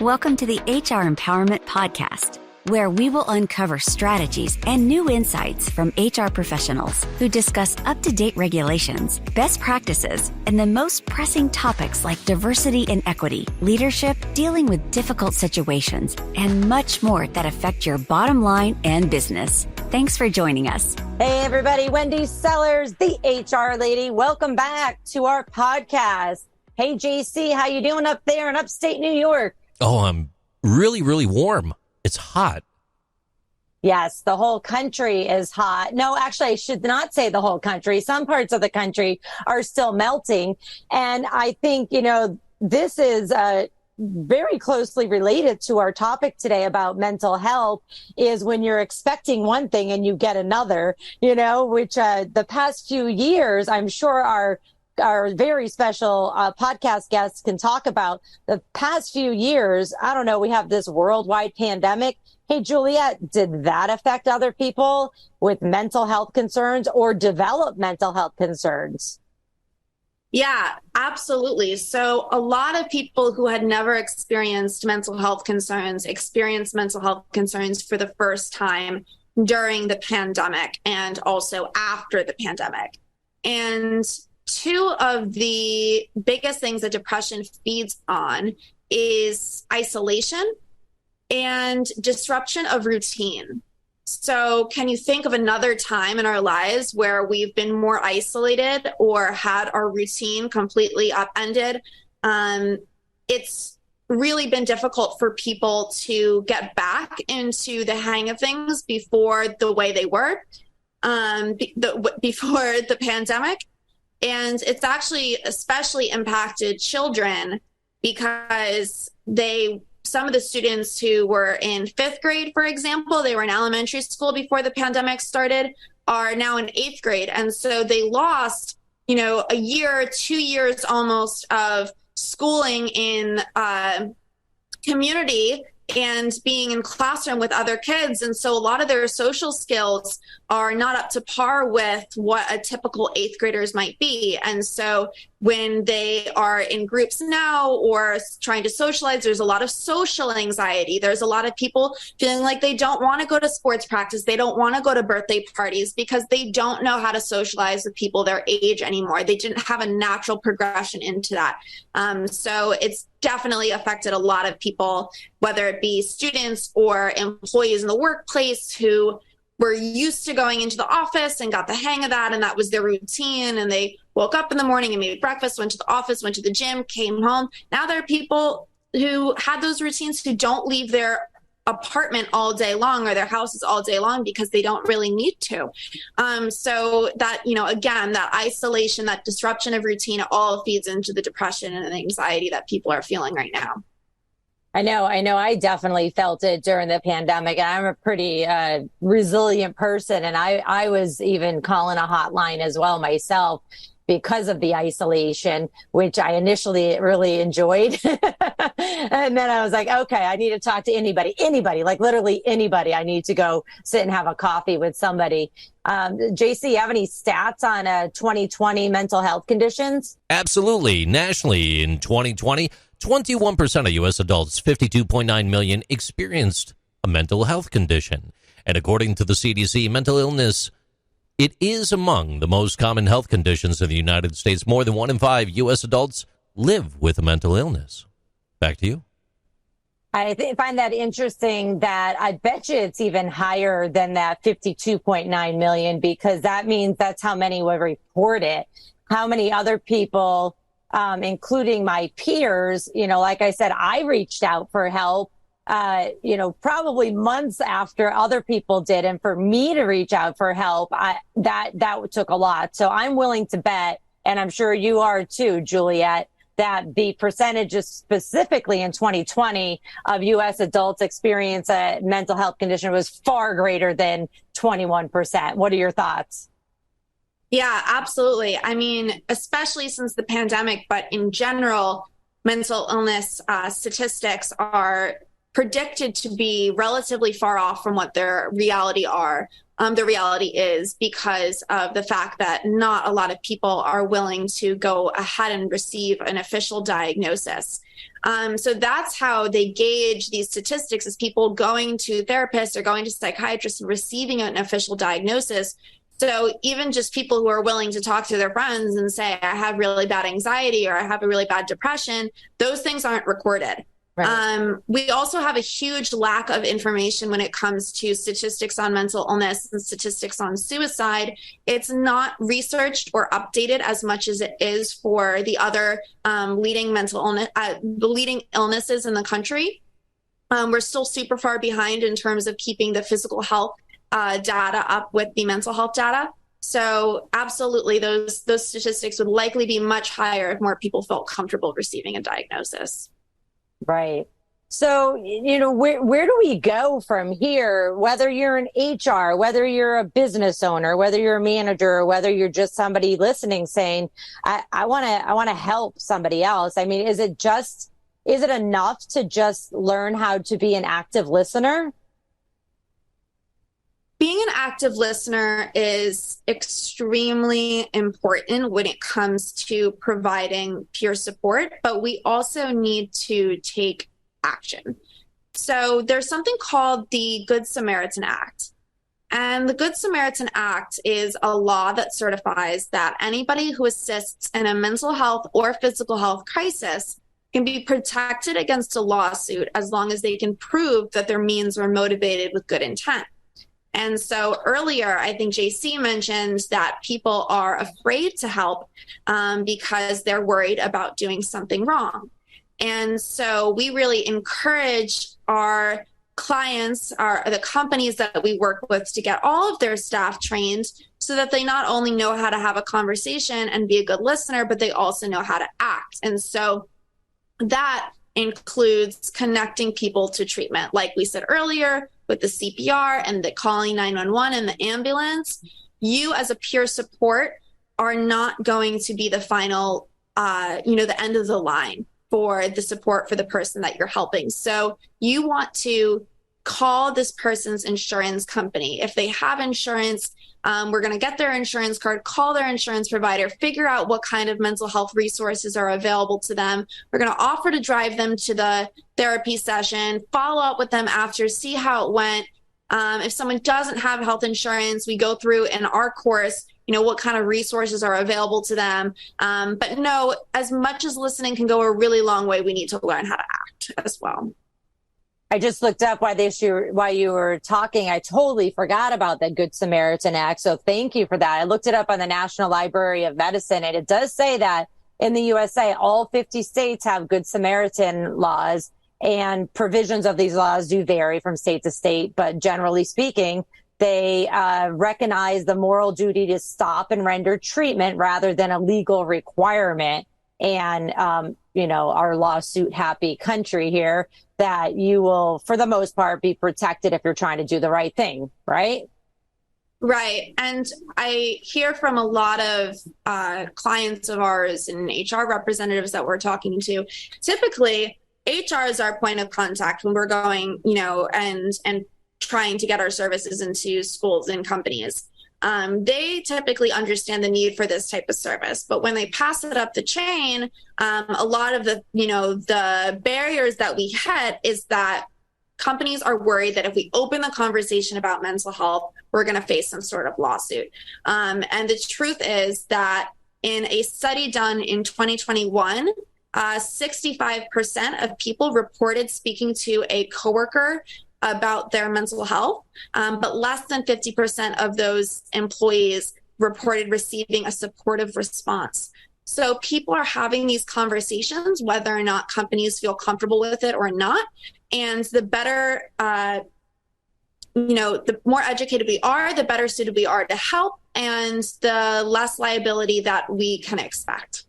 Welcome to the HR Empowerment Podcast, where we will uncover strategies and new insights from HR professionals who discuss up-to-date regulations, best practices, and the most pressing topics like diversity and equity, leadership, dealing with difficult situations, and much more that affect your bottom line and business. Thanks for joining us. Hey, everybody. Wendy Sellers, the HR lady. Welcome back to our podcast. Hey, JC, how you doing up there in upstate New York? Oh, I'm really, really warm. It's hot. Yes, the whole country is hot. No, actually, I should not say the whole country. Some parts of the country are still melting. And I think, this is very closely related to our topic today about mental health, is when you're expecting one thing and you get another, which the past few years, I'm sure our very special podcast guests can talk about. The past few years, I don't know, we have this worldwide pandemic. Hey, Juliet, did that affect other people with mental health concerns or develop mental health concerns? Yeah, absolutely. So a lot of people who had never experienced mental health concerns experienced mental health concerns for the first time during the pandemic and also after the pandemic. And two of the biggest things that depression feeds on is isolation and disruption of routine. So can you think of another time in our lives where we've been more isolated or had our routine completely upended? It's really been difficult for people to get back into the hang of things before the way they were before the pandemic. And it's actually especially impacted children because some of the students who were in fifth grade, for example, they were in elementary school before the pandemic started, are now in eighth grade. And so they lost, a year, 2 years almost of schooling in community and being in classroom with other kids. And so a lot of their social skills are not up to par with what a typical eighth graders might be. And so when they are in groups now or trying to socialize, there's a lot of social anxiety. There's a lot of people feeling like they don't want to go to sports practice. They don't want to go to birthday parties because they don't know how to socialize with people their age anymore. They didn't have a natural progression into that. So it's definitely affected a lot of people, whether it be students or employees in the workplace who were used to going into the office and got the hang of that, and that was their routine, and they woke up in the morning and made breakfast, went to the office, went to the gym, came home. Now there are people who had those routines who don't leave their apartment all day long or their houses all day long because they don't really need to. So that, again, that isolation, that disruption of routine, it all feeds into the depression and the anxiety that people are feeling right now. I know. I definitely felt it during the pandemic. And I'm a pretty resilient person. And I was even calling a hotline as well myself because of the isolation, which I initially really enjoyed. And then I was like, okay, I need to talk to anybody, like literally anybody. I need to go sit and have a coffee with somebody. JC, you have any stats on 2020 mental health conditions? Absolutely. Nationally, in 2020, 21% of U.S. adults, 52.9 million, experienced a mental health condition. And according to the CDC, mental illness, it is among the most common health conditions in the United States. More than 1 in 5 U.S. adults live with a mental illness. Back to you. I find that interesting that I bet you it's even higher than that 52.9 million, because that means that's how many would report it. How many other people, including my peers, like I said, I reached out for help, probably months after other people did. And for me to reach out for help, that took a lot. So I'm willing to bet, and I'm sure you are too, Juliet, that the percentages specifically in 2020 of U.S. adults experience a mental health condition was far greater than 21%. What are your thoughts? Yeah, absolutely. I mean, especially since the pandemic, but in general, mental illness statistics are predicted to be relatively far off from what their reality are. The reality is because of the fact that not a lot of people are willing to go ahead and receive an official diagnosis. So that's how they gauge these statistics, is people going to therapists or going to psychiatrists and receiving an official diagnosis. So even just people who are willing to talk to their friends and say, I have really bad anxiety or I have a really bad depression, those things aren't recorded. Right. We also have a huge lack of information when it comes to statistics on mental illness and statistics on suicide. It's not researched or updated as much as it is for the other leading mental illness, the leading illnesses in the country. We're still super far behind in terms of keeping the physical health data up with the mental health data. So absolutely, those statistics would likely be much higher if more people felt comfortable receiving a diagnosis. Right. So, where do we go from here? Whether you're in HR, whether you're a business owner, whether you're a manager, or whether you're just somebody listening saying, I want to help somebody else. I mean, is it enough to just learn how to be an active listener? Being an active listener is extremely important when it comes to providing peer support, but we also need to take action. So there's something called the Good Samaritan Act. And the Good Samaritan Act is a law that certifies that anybody who assists in a mental health or physical health crisis can be protected against a lawsuit as long as they can prove that their means were motivated with good intent. And so earlier, I think JC mentioned that people are afraid to help because they're worried about doing something wrong. And so we really encourage our clients, the companies that we work with, to get all of their staff trained so that they not only know how to have a conversation and be a good listener, but they also know how to act. And so that includes connecting people to treatment, like we said earlier, with the CPR and the calling 911 and the ambulance. You as a peer support are not going to be the final, the end of the line for the support for the person that you're helping. So you want to call this person's insurance company. If they have insurance, we're going to get their insurance card, call their insurance provider, figure out what kind of mental health resources are available to them. We're going to offer to drive them to the therapy session, follow up with them after, see how it went. If someone doesn't have health insurance, we go through in our course, what kind of resources are available to them. But no, as much as listening can go a really long way, we need to learn how to act as well. I just looked up while you were talking. I totally forgot about the Good Samaritan Act. So thank you for that. I looked it up on the National Library of Medicine, and it does say that in the USA, all 50 states have Good Samaritan laws, and provisions of these laws do vary from state to state. But generally speaking, they recognize the moral duty to stop and render treatment rather than a legal requirement. And, our lawsuit happy country here, that you will, for the most part, be protected if you're trying to do the right thing, right? Right. And I hear from a lot of clients of ours and HR representatives that we're talking to. Typically, HR is our point of contact when we're going, and trying to get our services into schools and companies. They typically understand the need for this type of service, but when they pass it up the chain, a lot of the barriers that we hit is that companies are worried that if we open the conversation about mental health, we're going to face some sort of lawsuit. And the truth is that in a study done in 2021, 65% of people reported speaking to a coworker about their mental health, but less than 50% of those employees reported receiving a supportive response. So people are having these conversations, whether or not companies feel comfortable with it or not. And the better, the more educated we are, the better suited we are to help, and the less liability that we can expect.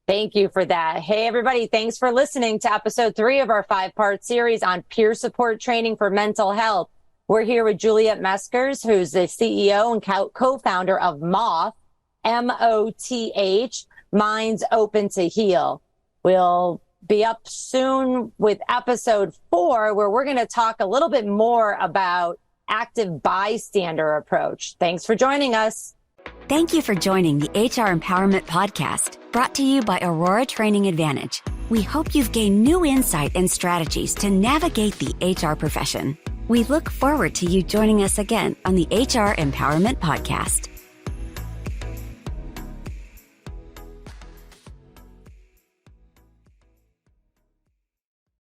Thank you for that. Hey, everybody, thanks for listening to episode 3 of our 5-part series on peer support training for mental health. We're here with Juliet Meskers, who's the CEO and co-founder of Moth, MOTH, Minds Open to Heal. We'll be up soon with episode 4, where we're going to talk a little bit more about active bystander approach. Thanks for joining us. Thank you for joining the HR Empowerment Podcast, brought to you by Aurora Training Advantage. We hope you've gained new insight and strategies to navigate the HR profession. We look forward to you joining us again on the HR Empowerment Podcast.